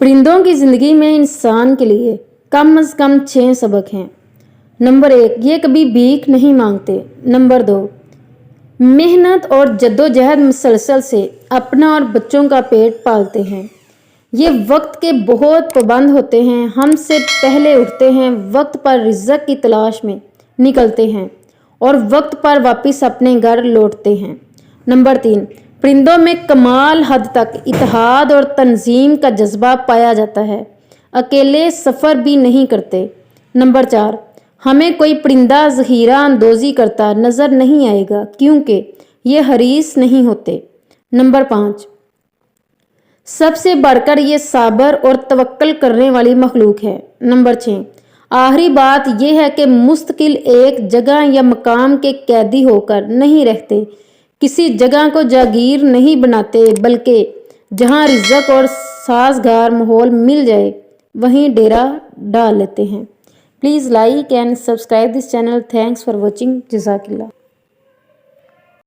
परिंदों की ज़िंदगी में इंसान के लिए कम से कम 6 सबक हैं। नंबर 1, ये कभी भीख नहीं मांगते। नंबर 2, मेहनत और जद्दोजहद मुसलसल से अपना और बच्चों का पेट पालते हैं। ये वक्त के बहुत पाबंद होते हैं, हमसे पहले उठते हैं, वक्त पर रिज़्क़ की तलाश में निकलते हैं और वक्त पर वापस अपने घर लौटते हैं। नंबर 3, परिंदों में कमाल हद तक इत्तेहाद और तंजीम का जज्बा पाया जाता है, अकेले सफ़र भी नहीं करते। नंबर 4, हमें कोई परिंदा ज़हीरा अंदोज़ी करता नज़र नहीं आएगा क्योंकि ये हरीस नहीं होते। नंबर 5, सबसे बढ़कर ये साबर और तवक्कल करने वाली मखलूक है। नंबर 6, आखिरी बात यह है कि मुस्तकिल एक जगह या मकाम के कैदी होकर नहीं रहते, किसी जगह को जागीर नहीं बनाते, बल्कि जहाँ रिज़्क़ और साजगार माहौल मिल जाए वहीं डेरा डाल लेते हैं। Please like and subscribe this channel. Thanks for watching. जज़ाकिल्लाह।